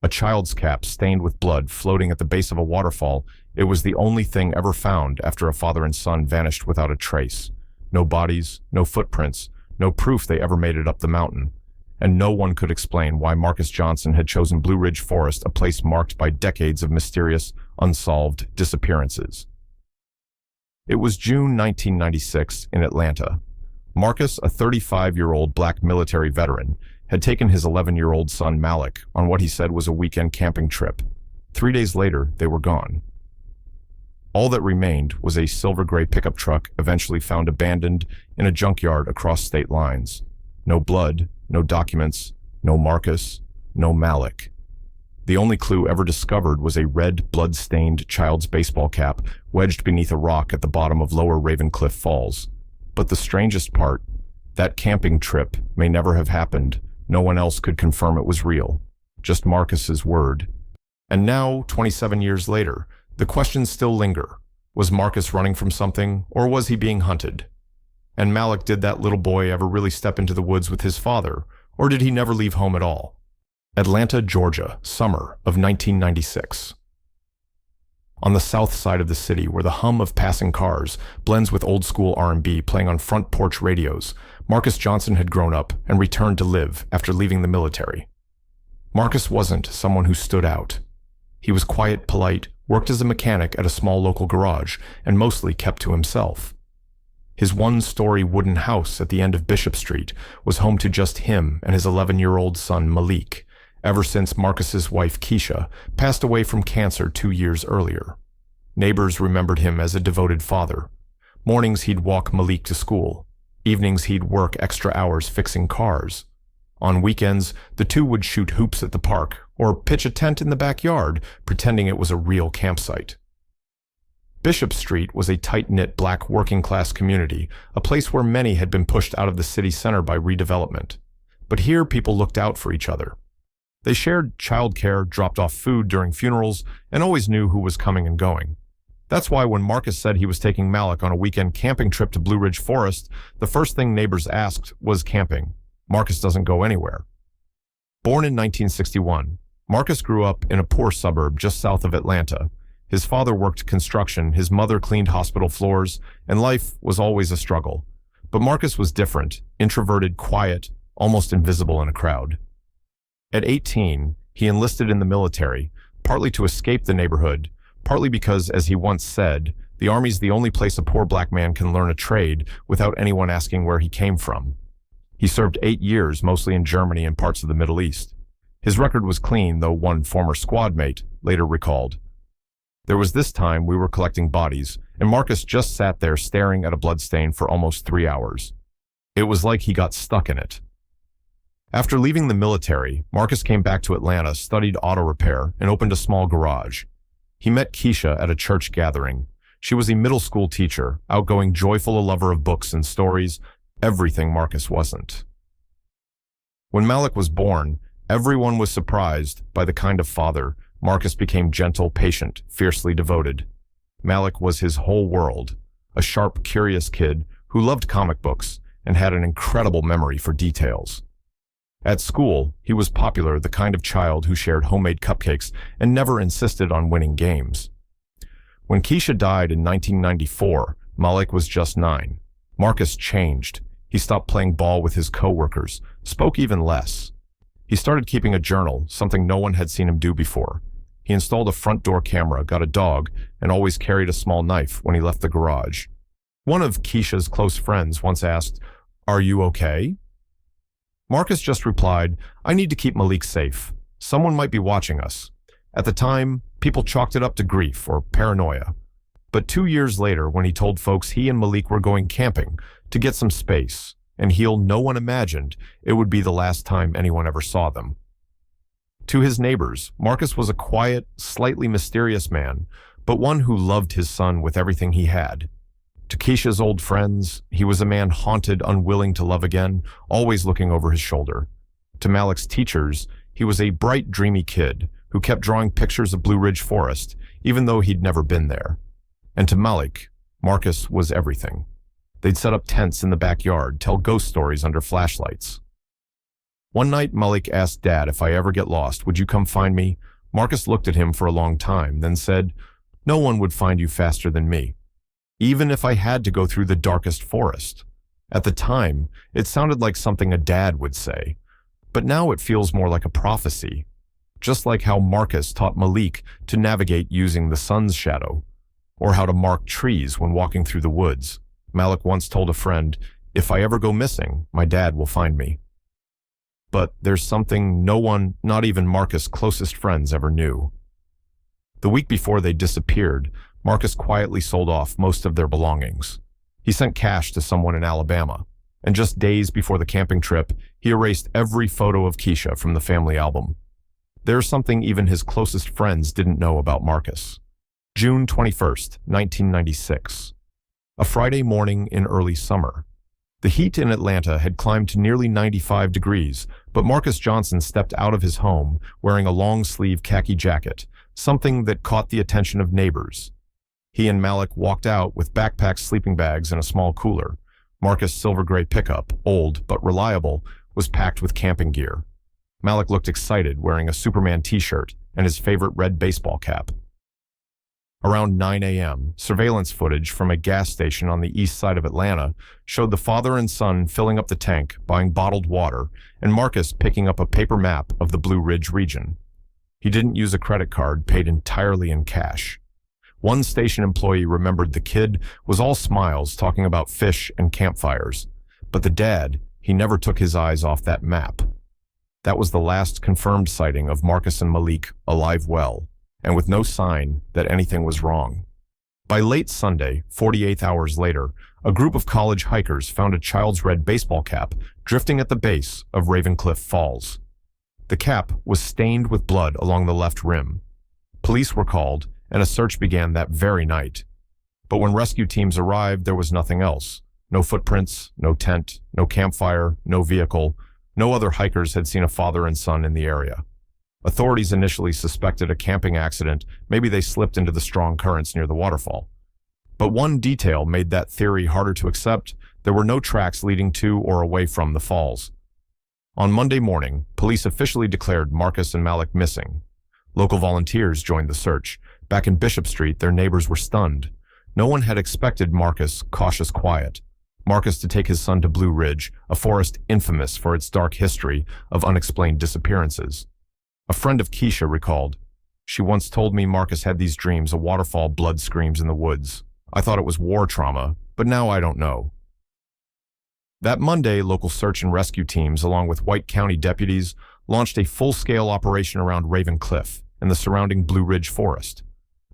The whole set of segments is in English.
child's cap stained with blood floating at the base of a waterfall. It was the only thing ever found after a father and son vanished without a trace. No bodies, no footprints, no proof they ever made it up the mountain. And no one could explain why Marcus Johnson had chosen Blue Ridge Forest, a place marked by decades of mysterious, unsolved disappearances. It was June 1996 in Atlanta. Marcus, a 35-year-old black military veteran, had taken his 11-year-old son Malik on what he said was a weekend camping trip. 3 days later, they were gone. All that remained was a silver-gray pickup truck eventually found abandoned in a junkyard across state lines. No blood, no documents, no Marcus, no Malik. The only clue ever discovered was a red, blood-stained child's baseball cap wedged beneath a rock at the bottom of Lower Ravencliff Falls. But the strangest part, that camping trip may never have happened. No one else could confirm it was real. Just Marcus's word. And now, 27 years later, the questions still linger. Was Marcus running from something, or was he being hunted? And Malik, did that little boy ever really step into the woods with his father, or did he never leave home at all? Atlanta, Georgia, summer of 1996. On the south side of the city, where the hum of passing cars blends with old-school R&B playing on front porch radios, Marcus Johnson had grown up and returned to live after leaving the military. Marcus wasn't someone who stood out. He was quiet, polite, worked as a mechanic at a small local garage, and mostly kept to himself. His one-story wooden house at the end of Bishop Street was home to just him and his 11-year-old son Malik, ever since Marcus's wife Keisha passed away from cancer 2 years earlier. Neighbors remembered him as a devoted father. Mornings he'd walk Malik to school. Evenings he'd work extra hours fixing cars. On weekends, the two would shoot hoops at the park or pitch a tent in the backyard, pretending it was a real campsite. Bishop Street was a tight-knit black working-class community, a place where many had been pushed out of the city center by redevelopment. But here people looked out for each other. They shared childcare, dropped off food during funerals, and always knew who was coming and going. That's why when Marcus said he was taking Malik on a weekend camping trip to Blue Ridge Forest, the first thing neighbors asked was camping. Marcus doesn't go anywhere. Born in 1961, Marcus grew up in a poor suburb just south of Atlanta. His father worked construction, his mother cleaned hospital floors, and life was always a struggle. But Marcus was different, introverted, quiet, almost invisible in a crowd. At 18, he enlisted in the military, partly to escape the neighborhood, partly because, as he once said, the Army's the only place a poor black man can learn a trade without anyone asking where he came from. He served 8 years, mostly in Germany and parts of the Middle East. His record was clean, though one former squad mate later recalled, "There was this time we were collecting bodies, and Marcus just sat there staring at a bloodstain for almost 3 hours. It was like he got stuck in it." After leaving the military, Marcus came back to Atlanta, studied auto repair, and opened a small garage. He met Keisha at a church gathering. She was a middle school teacher, outgoing, joyful, a lover of books and stories, everything Marcus wasn't. When Malik was born, everyone was surprised by the kind of father. Marcus became gentle, patient, fiercely devoted. Malik was his whole world, a sharp, curious kid who loved comic books and had an incredible memory for details. At school, he was popular, the kind of child who shared homemade cupcakes and never insisted on winning games. When Keisha died in 1994, Malik was just 9. Marcus changed. He stopped playing ball with his coworkers, spoke even less. He started keeping a journal, something no one had seen him do before. He installed a front door camera, got a dog, and always carried a small knife when he left the garage. One of Keisha's close friends once asked, "Are you okay?" Marcus just replied, "I need to keep Malik safe. Someone might be watching us." At the time, people chalked it up to grief or paranoia. But 2 years later, when he told folks he and Malik were going camping to get some space and heal, no one imagined it would be the last time anyone ever saw them. To his neighbors, Marcus was a quiet, slightly mysterious man, but one who loved his son with everything he had. To Keisha's old friends, he was a man haunted, unwilling to love again, always looking over his shoulder. To Malik's teachers, he was a bright, dreamy kid who kept drawing pictures of Blue Ridge Forest, even though he'd never been there. And to Malik, Marcus was everything. They'd set up tents in the backyard, tell ghost stories under flashlights. One night, Malik asked Dad, "If I ever get lost, would you come find me?" Marcus looked at him for a long time, then said, "No one would find you faster than me, even if I had to go through the darkest forest." At the time, it sounded like something a dad would say, but now it feels more like a prophecy. Just like how Marcus taught Malik to navigate using the sun's shadow, or how to mark trees when walking through the woods. Malik once told a friend, "If I ever go missing, my dad will find me." But there's something no one, not even Marcus' closest friends, ever knew. The week before they disappeared, Marcus quietly sold off most of their belongings. He sent cash to someone in Alabama, and just days before the camping trip, he erased every photo of Keisha from the family album. There's something even his closest friends didn't know about Marcus. June 21st, 1996. A Friday morning in early summer. The heat in Atlanta had climbed to nearly 95 degrees, but Marcus Johnson stepped out of his home wearing a long-sleeve khaki jacket, something that caught the attention of neighbors. He and Malik walked out with backpacks, sleeping bags, and a small cooler. Marcus' silver-gray pickup, old but reliable, was packed with camping gear. Malik looked excited, wearing a Superman t-shirt and his favorite red baseball cap. Around 9 a.m., surveillance footage from a gas station on the east side of Atlanta showed the father and son filling up the tank, buying bottled water, and Marcus picking up a paper map of the Blue Ridge region. He didn't use a credit card, paid entirely in cash. One station employee remembered the kid was all smiles, talking about fish and campfires. But the dad, he never took his eyes off that map. That was the last confirmed sighting of Marcus and Malik, alive well, and with no sign that anything was wrong. By late Sunday, 48 hours later, a group of college hikers found a child's red baseball cap drifting at the base of Ravencliff Falls. The cap was stained with blood along the left rim. Police were called, and a search began that very night. But when rescue teams arrived, there was nothing else. No footprints, no tent, no campfire, no vehicle. No other hikers had seen a father and son in the area. Authorities initially suspected a camping accident. Maybe they slipped into the strong currents near the waterfall. But one detail made that theory harder to accept. There were no tracks leading to or away from the falls. On Monday morning, police officially declared Marcus and Malik missing. Local volunteers joined the search. Back in Bishop Street, their neighbors were stunned. No one had expected Marcus' cautious quiet. Marcus to take his son to Blue Ridge, a forest infamous for its dark history of unexplained disappearances. A friend of Keisha recalled, "She once told me Marcus had these dreams, a waterfall, blood screams in the woods. I thought it was war trauma, but now I don't know." That Monday, local search and rescue teams, along with White County deputies, launched a full-scale operation around Ravencliff and the surrounding Blue Ridge forest.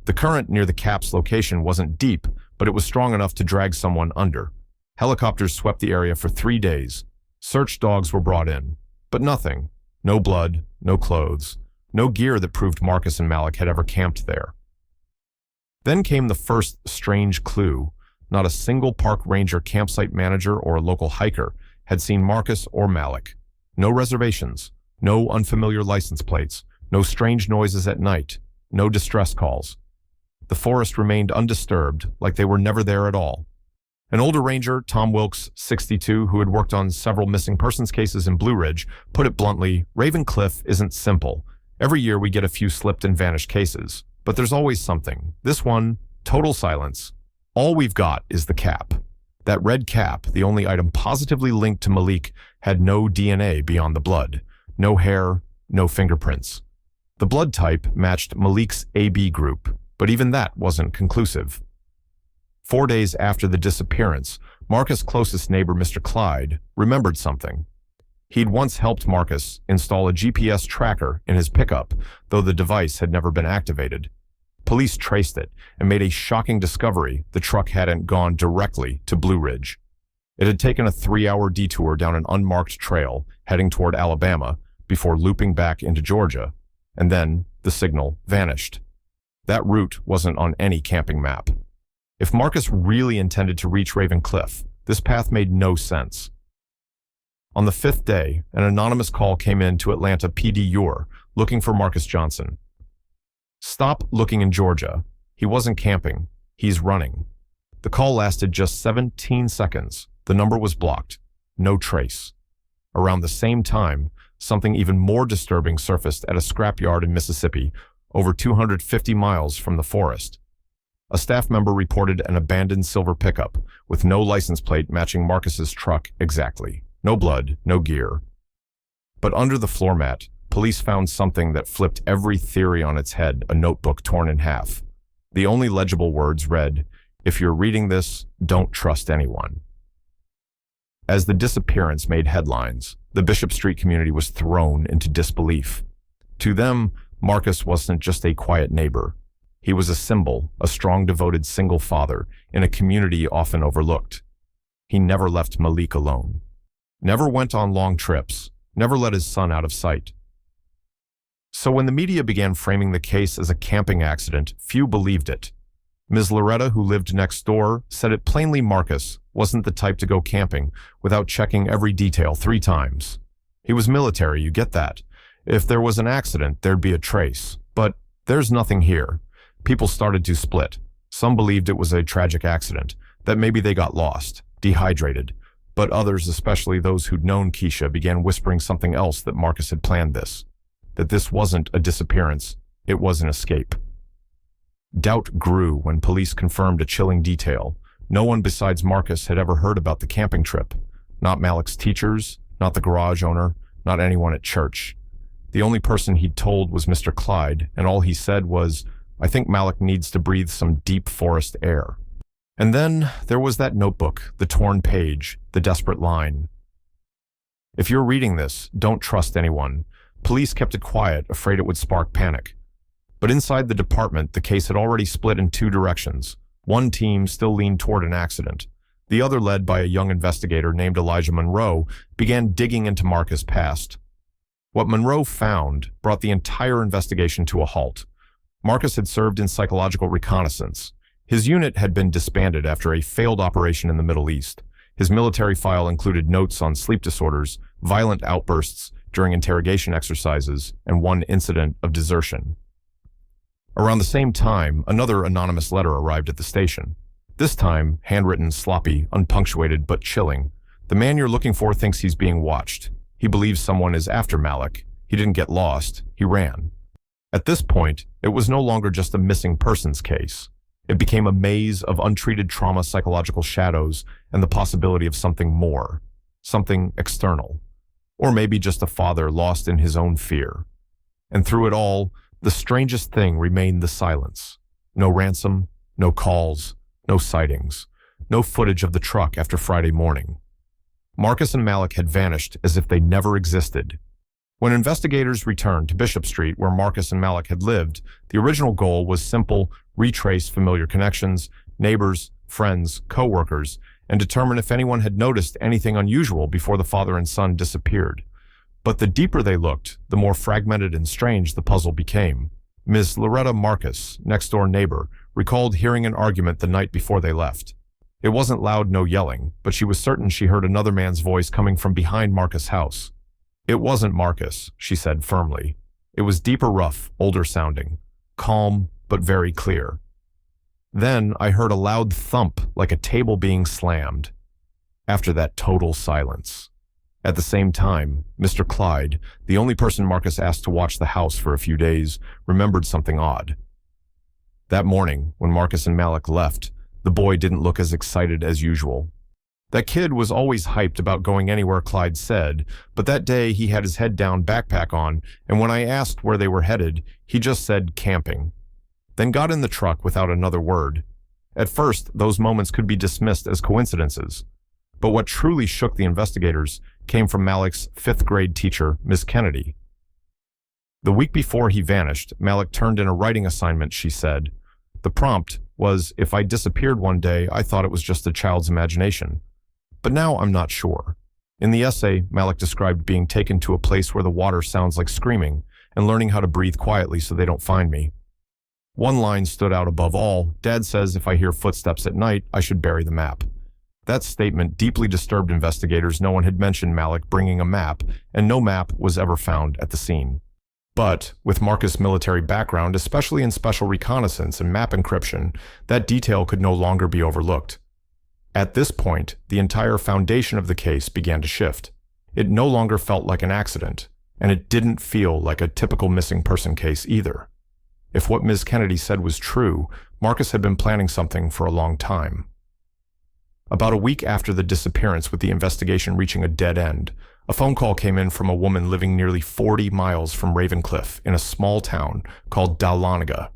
The current near the cap's location wasn't deep, but it was strong enough to drag someone under. Helicopters swept the area for 3 days. Search dogs were brought in, but nothing. No blood, no clothes, no gear that proved Marcus and Malik had ever camped there. Then came the first strange clue. Not a single park ranger, campsite manager, or a local hiker had seen Marcus or Malik. No reservations, no unfamiliar license plates, no strange noises at night, no distress calls. The forest remained undisturbed, like they were never there at all. An older ranger, Tom Wilkes, 62, who had worked on several missing persons cases in Blue Ridge, put it bluntly, "Ravencliff isn't simple. Every year we get a few slipped and vanished cases, but there's always something. This one, total silence. All we've got is the cap." That red cap, the only item positively linked to Malik, had no DNA beyond the blood. No hair, no fingerprints. The blood type matched Malik's AB group, but even that wasn't conclusive. 4 days after the disappearance, Marcus' closest neighbor, Mr. Clyde, remembered something. He'd once helped Marcus install a GPS tracker in his pickup, though the device had never been activated. Police traced it and made a shocking discovery: the truck hadn't gone directly to Blue Ridge. It had taken a 3-hour detour down an unmarked trail heading toward Alabama before looping back into Georgia, and then the signal vanished. That route wasn't on any camping map. If Marcus really intended to reach Ravencliff, this path made no sense. On the 5th day, an anonymous call came in to Atlanta PD UR looking for Marcus Johnson. "Stop looking in Georgia. He wasn't camping. He's running." The call lasted just 17 seconds. The number was blocked. No trace. Around the same time, something even more disturbing surfaced at a scrapyard in Mississippi, over 250 miles from the forest. A staff member reported an abandoned silver pickup with no license plate matching Marcus's truck exactly. No blood, no gear. But under the floor mat, police found something that flipped every theory on its head, a notebook torn in half. The only legible words read, "If you're reading this, don't trust anyone." As the disappearance made headlines, the Bishop Street community was thrown into disbelief. To them, Marcus wasn't just a quiet neighbor. He was a symbol, a strong, devoted single father in a community often overlooked. He never left Malik alone. Never went on long trips, never let his son out of sight. So when the media began framing the case as a camping accident, few believed it. Ms. Loretta, who lived next door, said it plainly: Marcus wasn't the type to go camping without checking every detail 3 times. He was military, you get that. If there was an accident, there'd be a trace. But there's nothing here. People started to split. Some believed it was a tragic accident, that maybe they got lost, dehydrated. But others, especially those who'd known Keisha, began whispering something else, that Marcus had planned this. That this wasn't a disappearance, it was an escape. Doubt grew when police confirmed a chilling detail. No one besides Marcus had ever heard about the camping trip. Not Malik's teachers, not the garage owner, not anyone at church. The only person he'd told was Mr. Clyde, and all he said was, "I think Malik needs to breathe some deep forest air." And then there was that notebook, the torn page, the desperate line. "If you're reading this, don't trust anyone." Police kept it quiet, afraid it would spark panic. But inside the department, the case had already split in 2 directions. One team still leaned toward an accident. The other, led by a young investigator named Elijah Monroe, began digging into Marcus' past. What Monroe found brought the entire investigation to a halt. Marcus had served in psychological reconnaissance. His unit had been disbanded after a failed operation in the Middle East. His military file included notes on sleep disorders, violent outbursts during interrogation exercises, and 1 incident of desertion. Around the same time, another anonymous letter arrived at the station. This time, handwritten, sloppy, unpunctuated, but chilling. "The man you're looking for thinks he's being watched. He believes someone is after Malik. He didn't get lost. He ran." At this point, it was no longer just a missing persons case. It became a maze of untreated trauma, psychological shadows, and the possibility of something more, something external. Or maybe just a father lost in his own fear. And through it all, the strangest thing remained the silence. No ransom, no calls, no sightings, no footage of the truck after Friday morning. Marcus and Malik had vanished as if they never existed. When investigators returned to Bishop Street, where Marcus and Malik had lived, the original goal was simple: retrace familiar connections, neighbors, friends, co-workers, and determine if anyone had noticed anything unusual before the father and son disappeared. But the deeper they looked, the more fragmented and strange the puzzle became. Ms. Loretta Marcus, next-door neighbor, recalled hearing an argument the night before they left. It wasn't loud, no yelling, but she was certain she heard another man's voice coming from behind Marcus' house. "It wasn't Marcus," she said firmly. "It was deeper, rough, older sounding, calm, but very clear." Then I heard a loud thump, like a table being slammed. After that, total silence. At the same time, Mr. Clyde, the only person Marcus asked to watch the house for a few days, remembered something odd. That morning, when Marcus and Malik left, the boy didn't look as excited as usual. That kid was always hyped about going anywhere, Clyde said, but that day he had his head down, backpack on, and when I asked where they were headed, he just said camping. Then got in the truck without another word. At first, those moments could be dismissed as coincidences. But what truly shook the investigators came from Malik's 5th grade teacher, Miss Kennedy. The week before he vanished, Malik turned in a writing assignment, she said. The prompt was, "If I disappeared one day, I thought it was just a child's imagination. But now I'm not sure." In the essay, Malik described being taken to a place where the water sounds like screaming and learning how to breathe quietly so they don't find me. One line stood out above all. "Dad says if I hear footsteps at night, I should bury the map." That statement deeply disturbed investigators. No one had mentioned Malik bringing a map, and no map was ever found at the scene. But with Marcus' military background, especially in special reconnaissance and map encryption, that detail could no longer be overlooked. At this point, the entire foundation of the case began to shift. It no longer felt like an accident. And it didn't feel like a typical missing person case either. If what Ms. Kennedy said was true, Marcus had been planning something for a long time. About a week after the disappearance, with the investigation reaching a dead end, a phone call came in from a woman living nearly 40 miles from Ravencliff in a small town called Dahlonega.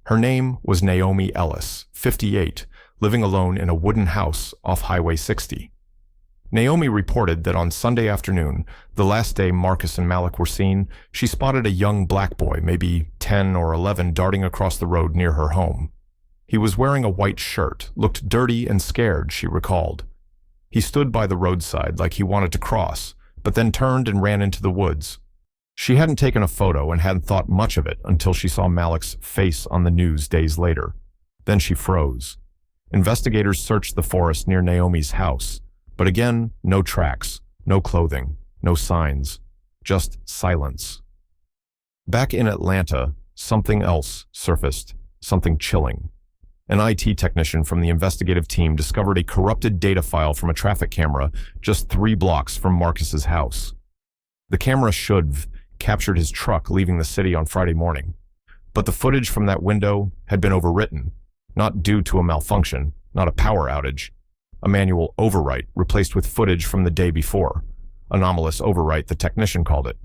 Her name was Naomi Ellis, 58, living alone in a wooden house off Highway 60. Naomi reported that on Sunday afternoon, the last day Marcus and Malik were seen, she spotted a young black boy, maybe 10 or 11, darting across the road near her home. He was wearing a white shirt, looked dirty and scared, she recalled. He stood by the roadside like he wanted to cross, but then turned and ran into the woods. She hadn't taken a photo and hadn't thought much of it until she saw Malik's face on the news days later. Then she froze. Investigators searched the forest near Naomi's house, but again, no tracks, no clothing, no signs, just silence. Back in Atlanta, something else surfaced, something chilling. An IT technician from the investigative team discovered a corrupted data file from a traffic camera just 3 blocks from Marcus's house. The camera should captured his truck leaving the city on Friday morning, but the footage from that window had been overwritten, not due to a malfunction, not a power outage. A manual overwrite replaced with footage from the day before. Anomalous overwrite, the technician called it.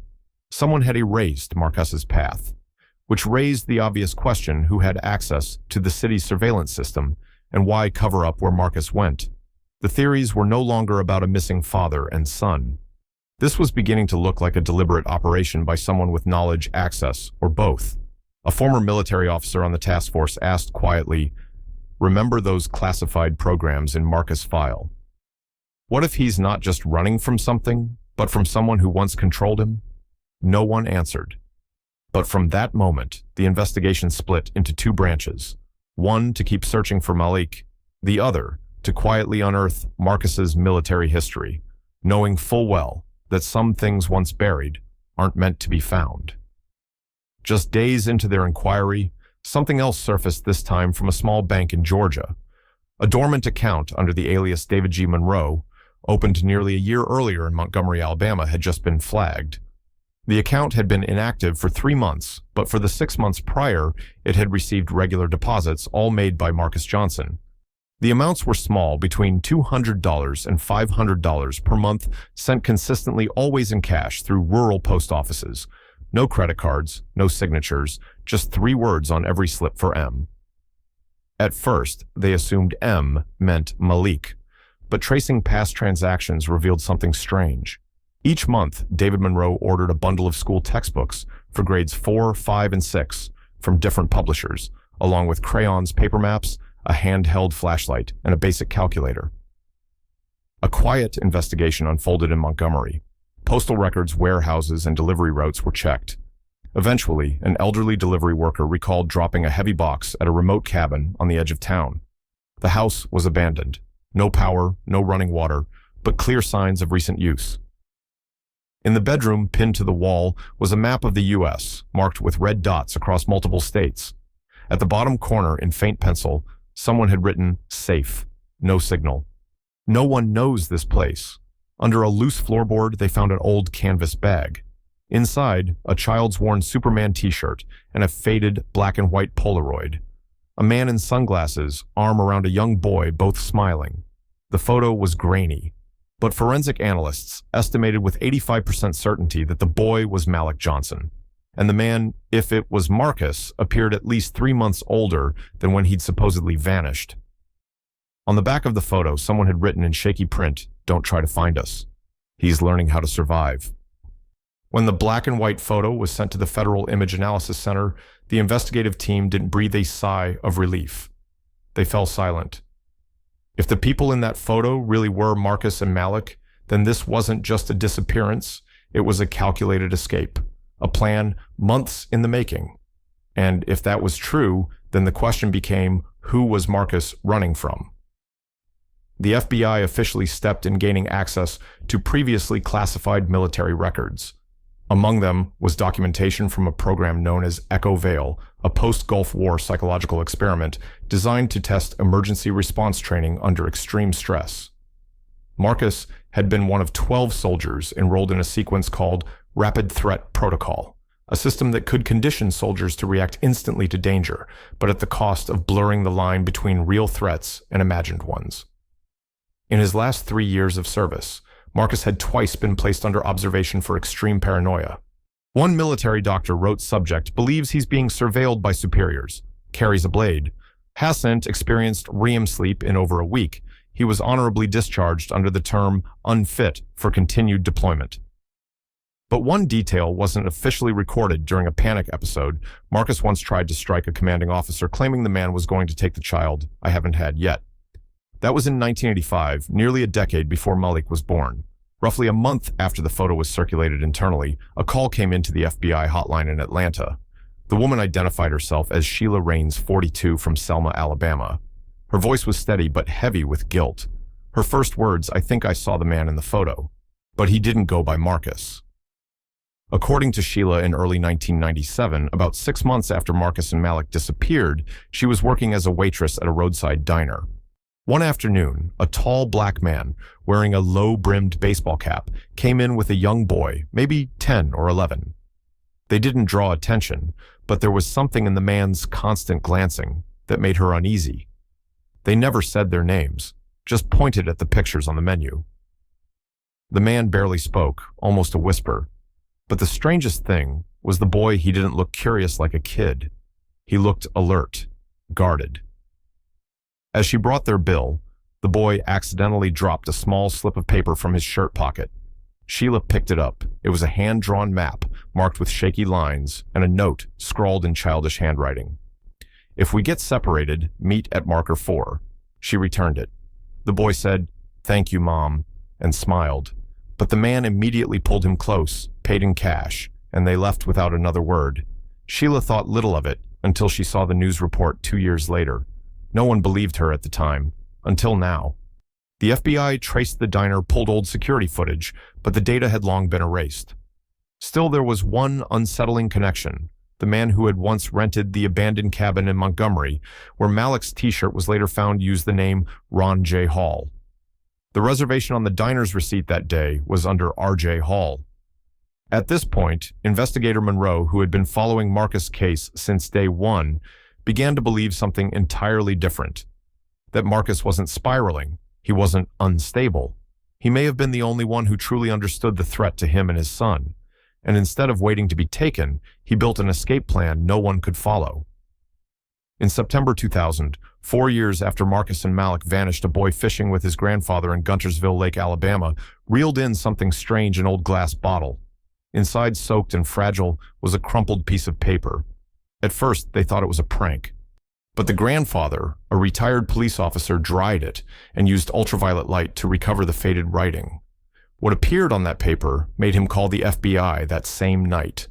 Someone had erased Marcus's path, which raised the obvious question: who had access to the city's surveillance system, and why cover up where Marcus went? The theories were no longer about a missing father and son. This was beginning to look like a deliberate operation by someone with knowledge, access, or both. A former military officer on the task force asked quietly, "Remember those classified programs in Marcus' file? What if he's not just running from something, but from someone who once controlled him?" No one answered. But from that moment, the investigation split into 2 branches. One to keep searching for Malik, the other to quietly unearth Marcus's military history, knowing full well that some things once buried aren't meant to be found. Just days into their inquiry, something else surfaced, this time from a small bank in Georgia. A dormant account under the alias David G. Monroe, opened nearly a year earlier in Montgomery, Alabama, had just been flagged. The account had been inactive for 3 months, but for the 6 months prior, it had received regular deposits, all made by Marcus Johnson. The amounts were small, between $200 and $500 per month, sent consistently, always in cash, through rural post offices. No credit cards, no signatures, just 3 words on every slip for M. At first, they assumed M meant Malik, but tracing past transactions revealed something strange. Each month, David Monroe ordered a bundle of school textbooks for grades 4, 5, and 6 from different publishers, along with crayons, paper maps, a handheld flashlight, and a basic calculator. A quiet investigation unfolded in Montgomery. Postal records, warehouses, and delivery routes were checked. Eventually, an elderly delivery worker recalled dropping a heavy box at a remote cabin on the edge of town. The house was abandoned. No power, no running water, but clear signs of recent use. In the bedroom, pinned to the wall, was a map of the U.S., marked with red dots across multiple states. At the bottom corner, in faint pencil, someone had written, "Safe. No signal." No one knows this place. Under a loose floorboard, they found an old canvas bag. Inside, a child's worn Superman t-shirt and a faded black and white Polaroid. A man in sunglasses, arm around a young boy, both smiling. The photo was grainy, but forensic analysts estimated with 85% certainty that the boy was Malik Johnson, and the man, if it was Marcus, appeared at least 3 months older than when he'd supposedly vanished. On the back of the photo, someone had written in shaky print, "Don't try to find us. He's learning how to survive." When the black and white photo was sent to the Federal Image Analysis Center, the investigative team didn't breathe a sigh of relief. They fell silent. If the people in that photo really were Marcus and Malik, then this wasn't just a disappearance, it was a calculated escape, a plan months in the making. And if that was true, then the question became, who was Marcus running from? The FBI officially stepped in, gaining access to previously classified military records. Among them was documentation from a program known as Echo Veil, a post-Gulf War psychological experiment designed to test emergency response training under extreme stress. Marcus had been one of 12 soldiers enrolled in a sequence called Rapid Threat Protocol, a system that could condition soldiers to react instantly to danger, but at the cost of blurring the line between real threats and imagined ones. In his last 3 years of service, Marcus had twice been placed under observation for extreme paranoia. One military doctor wrote subject believes he's being surveilled by superiors, carries a blade. Hasn't experienced REM sleep in over a week. He was honorably discharged under the term unfit for continued deployment. But one detail wasn't officially recorded during a panic episode. Marcus once tried to strike a commanding officer, claiming the man was going to take the child I haven't had yet. That was in 1985, nearly a decade before Malik was born. Roughly a month after the photo was circulated internally, a call came into the FBI hotline in Atlanta. The woman identified herself as Sheila Raines, 42, from Selma, Alabama. Her voice was steady but heavy with guilt. Her first words, "I think I saw the man in the photo." But he didn't go by Marcus. According to Sheila, in early 1997, about 6 months after Marcus and Malik disappeared, she was working as a waitress at a roadside diner. One afternoon, a tall black man, wearing a low-brimmed baseball cap, came in with a young boy, maybe 10 or 11. They didn't draw attention, but there was something in the man's constant glancing that made her uneasy. They never said their names, just pointed at the pictures on the menu. The man barely spoke, almost a whisper. But the strangest thing was the boy. He didn't look curious like a kid. He looked alert, guarded. As she brought their bill, the boy accidentally dropped a small slip of paper from his shirt pocket. Sheila picked it up. It was a hand-drawn map, marked with shaky lines, and a note scrawled in childish handwriting. "If we get separated, meet at marker 4. She returned it. The boy said, "Thank you, Mom," and smiled. But the man immediately pulled him close, paid in cash, and they left without another word. Sheila thought little of it until she saw the news report 2 years later. No one believed her at the time, until now. The FBI traced the diner, pulled old security footage, but the data had long been erased. Still, there was one unsettling connection: the man who had once rented the abandoned cabin in Montgomery, where Malik's t-shirt was later found, used the name Ron J. Hall. The reservation on the diner's receipt that day was under R.J. Hall. At this point, investigator Monroe, who had been following Marcus' case since day one, began to believe something entirely different. That Marcus wasn't spiraling. He wasn't unstable. He may have been the only one who truly understood the threat to him and his son. And instead of waiting to be taken, he built an escape plan no one could follow. In September 2000, 4 years after Marcus and Malik vanished, a boy fishing with his grandfather in Guntersville Lake, Alabama, reeled in something strange, an old glass bottle. Inside, soaked and fragile, was a crumpled piece of paper. At first, they thought it was a prank. But the grandfather, a retired police officer, dried it and used ultraviolet light to recover the faded writing. What appeared on that paper made him call the FBI that same night.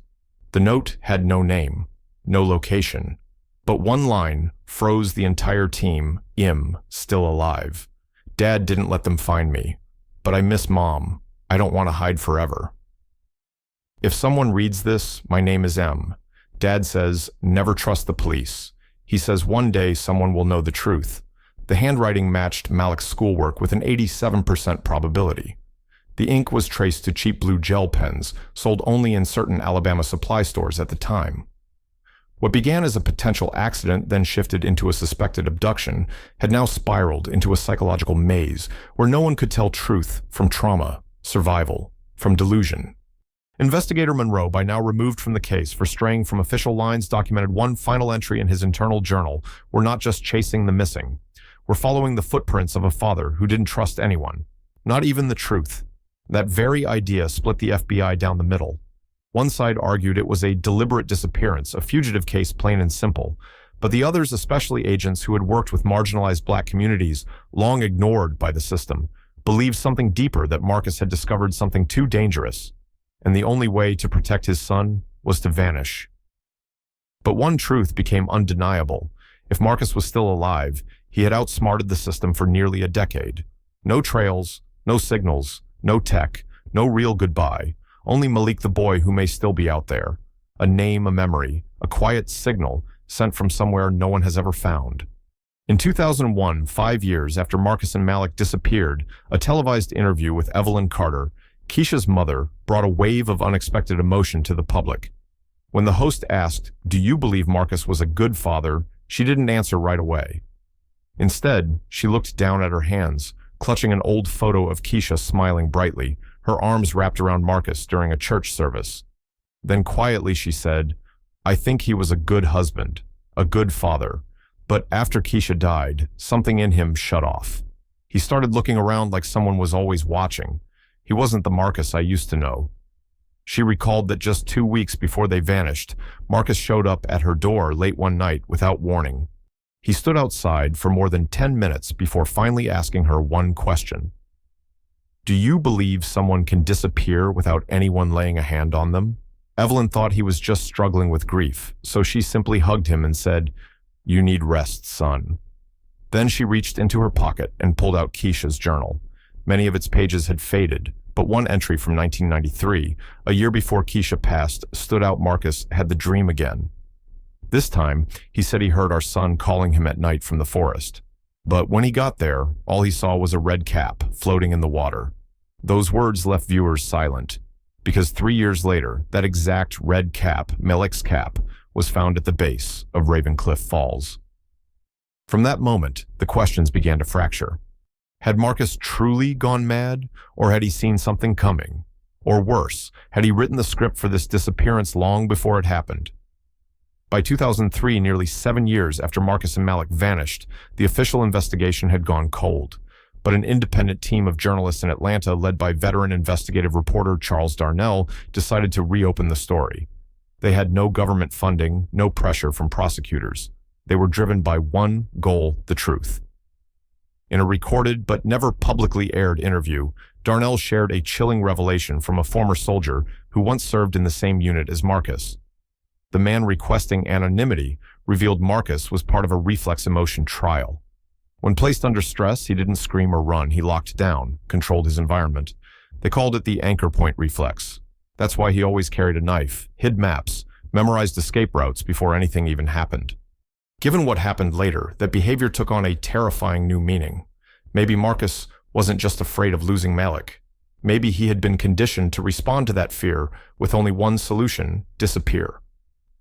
The note had no name, no location, but one line froze the entire team: still alive. Dad didn't let them find me, but I miss Mom. I don't want to hide forever. If someone reads this, my name is M. Dad says, never trust the police. He says one day someone will know the truth. The handwriting matched Malik's schoolwork with an 87% probability. The ink was traced to cheap blue gel pens, sold only in certain Alabama supply stores at the time. What began as a potential accident, then shifted into a suspected abduction, had now spiraled into a psychological maze where no one could tell truth from trauma, survival from delusion. Investigator Monroe, by now removed from the case for straying from official lines, documented one final entry in his internal journal: "We're not just chasing the missing. We're following the footprints of a father who didn't trust anyone, not even the truth." That very idea split the FBI down the middle. One side argued it was a deliberate disappearance, a fugitive case, plain and simple. But the others, especially agents who had worked with marginalized black communities, long ignored by the system, believed something deeper: that Marcus had discovered something too dangerous, and the only way to protect his son was to vanish. But one truth became undeniable. If Marcus was still alive, he had outsmarted the system for nearly a decade. No trails, no signals, no tech, no real goodbye. Only Malik, the boy who may still be out there. A name, a memory, a quiet signal sent from somewhere no one has ever found. In 2001, 5 years after Marcus and Malik disappeared, a televised interview with Evelyn Carter, Keisha's mother, brought a wave of unexpected emotion to the public. When the host asked, "Do you believe Marcus was a good father?" she didn't answer right away. Instead, she looked down at her hands, clutching an old photo of Keisha smiling brightly, her arms wrapped around Marcus during a church service. Then quietly she said, "I think he was a good husband, a good father. But after Keisha died, something in him shut off. He started looking around like someone was always watching. He wasn't the Marcus I used to know." She recalled that just 2 weeks before they vanished, Marcus showed up at her door late one night without warning. He stood outside for more than 10 minutes before finally asking her one question. "Do you believe someone can disappear without anyone laying a hand on them?" Evelyn thought he was just struggling with grief, so she simply hugged him and said, "You need rest, son." Then she reached into her pocket and pulled out Keisha's journal. Many of its pages had faded, but one entry from 1993, a year before Keisha passed, stood out. Marcus had the dream again. This time, he said he heard our son calling him at night from the forest. But when he got there, all he saw was a red cap floating in the water. Those words left viewers silent, because 3 years later, that exact red cap, Malik's cap, was found at the base of Ravencliff Falls. From that moment, the questions began to fracture. Had Marcus truly gone mad, or had he seen something coming? Or worse, had he written the script for this disappearance long before it happened? By 2003, nearly 7 years after Marcus and Malik vanished, the official investigation had gone cold. But an independent team of journalists in Atlanta, led by veteran investigative reporter Charles Darnell, decided to reopen the story. They had no government funding, no pressure from prosecutors. They were driven by one goal: the truth. In a recorded but never publicly aired interview, Darnell shared a chilling revelation from a former soldier who once served in the same unit as Marcus. The man requesting anonymity revealed Marcus was part of a reflex emotion trial. When placed under stress, he didn't scream or run. He locked down, controlled his environment. They called it the anchor point reflex. That's why he always carried a knife, hid maps, memorized escape routes before anything even happened. Given what happened later, that behavior took on a terrifying new meaning. Maybe Marcus wasn't just afraid of losing Malik. Maybe he had been conditioned to respond to that fear with only one solution: disappear.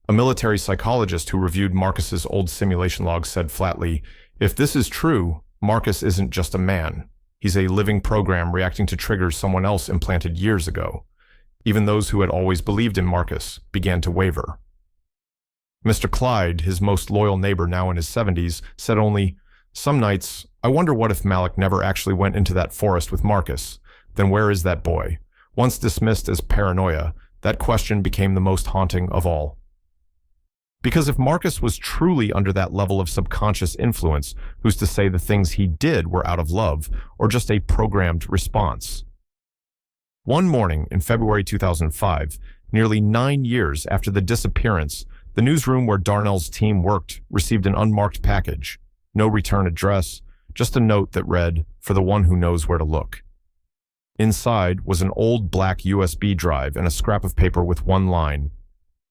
A military psychologist who reviewed Marcus's old simulation logs said flatly, "If this is true, Marcus isn't just a man. He's a living program reacting to triggers someone else implanted years ago." Even those who had always believed in Marcus began to waver. Mr. Clyde, his most loyal neighbor now in his 70s, said only, "Some nights, I wonder what if Malik never actually went into that forest with Marcus. Then where is that boy?" Once dismissed as paranoia, that question became the most haunting of all. Because if Marcus was truly under that level of subconscious influence, who's to say the things he did were out of love or just a programmed response? One morning in February 2005, nearly 9 years after the disappearance, the newsroom where Darnell's team worked received an unmarked package. No return address, just a note that read, "For the one who knows where to look." Inside was an old black USB drive and a scrap of paper with one line,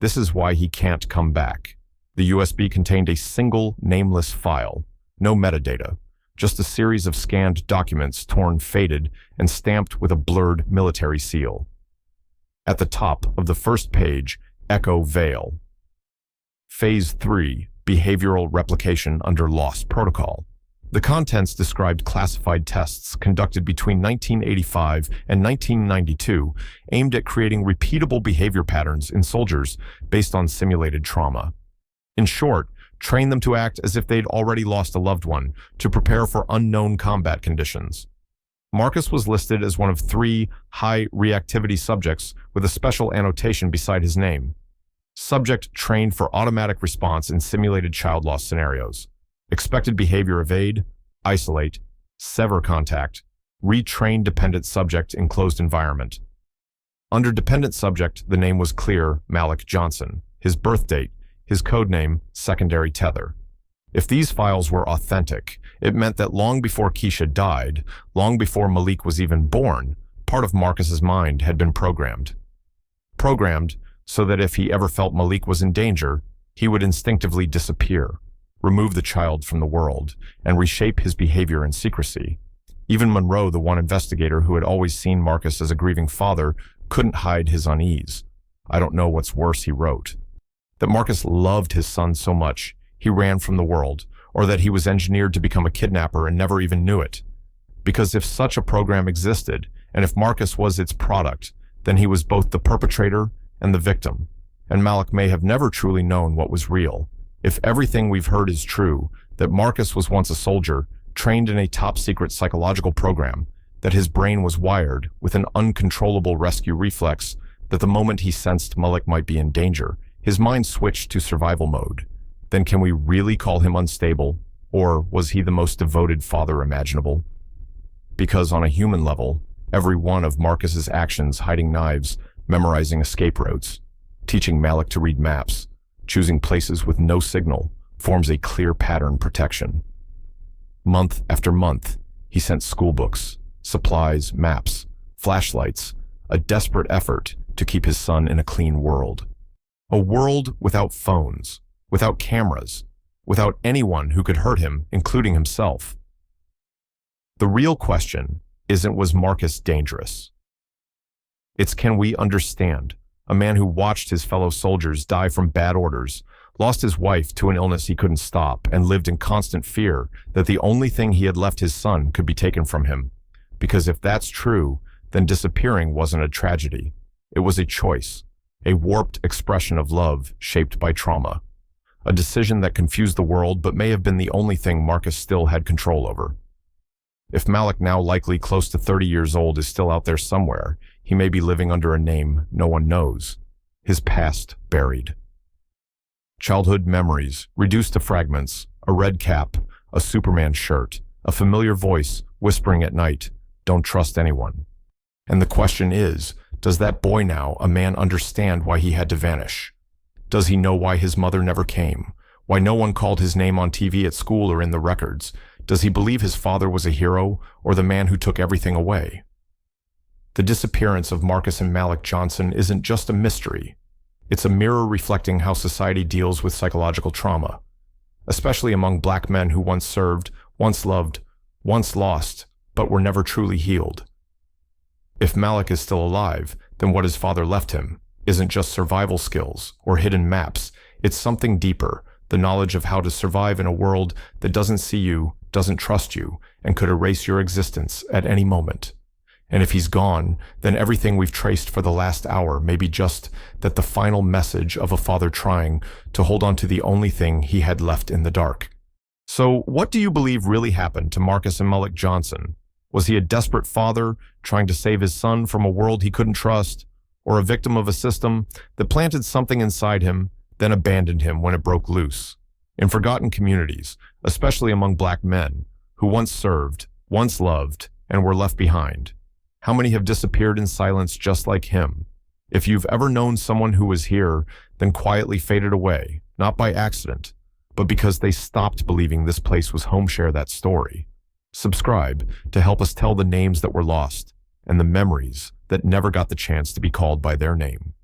"This is why he can't come back." The USB contained a single nameless file, no metadata, just a series of scanned documents torn faded and stamped with a blurred military seal. At the top of the first page, Echo Vale. Phase 3, Behavioral Replication under Lost Protocol. The contents described classified tests conducted between 1985 and 1992 aimed at creating repeatable behavior patterns in soldiers based on simulated trauma. In short, train them to act as if they'd already lost a loved one, to prepare for unknown combat conditions. Marcus was listed as one of 3 high reactivity subjects with a special annotation beside his name. Subject trained for automatic response in simulated child loss scenarios. Expected behavior: evade, isolate, sever contact, retrain dependent subject in closed environment. Under dependent subject, the name was clear: Malik Johnson. His birth date, his code name, secondary tether. If these files were authentic, it meant that long before Keisha died, long before Malik was even born, part of Marcus's mind had been programmed. Programmed so that if he ever felt Malik was in danger, he would instinctively disappear. remove the child from the world, and reshape his behavior in secrecy. Even Monroe, the one investigator who had always seen Marcus as a grieving father, couldn't hide his unease. "I don't know what's worse," he wrote. That Marcus loved his son so much, he ran from the world, or that he was engineered to become a kidnapper and never even knew it. Because if such a program existed, and if Marcus was its product, then he was both the perpetrator and the victim. And Malik may have never truly known what was real. If everything we've heard is true, that Marcus was once a soldier, trained in a top-secret psychological program, that his brain was wired with an uncontrollable rescue reflex, that the moment he sensed Malik might be in danger, his mind switched to survival mode, then can we really call him unstable? Or was he the most devoted father imaginable? Because on a human level, every one of Marcus's actions, hiding knives, memorizing escape routes, teaching Malik to read maps, choosing places with no signal, forms a clear pattern protection. Month after month, he sent schoolbooks, supplies, maps, flashlights, a desperate effort to keep his son in a clean world. A world without phones, without cameras, without anyone who could hurt him, including himself. The real question isn't, was Marcus dangerous? It's, can we understand a man who watched his fellow soldiers die from bad orders, lost his wife to an illness he couldn't stop, and lived in constant fear that the only thing he had left his son could be taken from him? Because if that's true, then disappearing wasn't a tragedy. It was a choice, a warped expression of love shaped by trauma. A decision that confused the world but may have been the only thing Marcus still had control over. If Malik, now likely close to 30 years old, is still out there somewhere, he may be living under a name no one knows, his past buried. Childhood memories reduced to fragments, a red cap, a Superman shirt, a familiar voice whispering at night, "Don't trust anyone." And the question is, does that boy now, a man, understand why he had to vanish? Does he know why his mother never came? Why no one called his name on TV, at school, or in the records? Does he believe his father was a hero, or the man who took everything away? The disappearance of Marcus and Malik Johnson isn't just a mystery. It's a mirror reflecting how society deals with psychological trauma, especially among Black men who once served, once loved, once lost, but were never truly healed. If Malik is still alive, then what his father left him isn't just survival skills or hidden maps. It's something deeper, the knowledge of how to survive in a world that doesn't see you, doesn't trust you, and could erase your existence at any moment. And if he's gone, then everything we've traced for the last hour may be just that, the final message of a father trying to hold on to the only thing he had left in the dark. So what do you believe really happened to Marcus and Malik Johnson? Was he a desperate father trying to save his son from a world he couldn't trust, or a victim of a system that planted something inside him, then abandoned him when it broke loose? In forgotten communities, especially among Black men who once served, once loved, and were left behind, how many have disappeared in silence just like him? If you've ever known someone who was here, then quietly faded away, not by accident, but because they stopped believing this place was home, share that story. Subscribe to help us tell the names that were lost and the memories that never got the chance to be called by their name.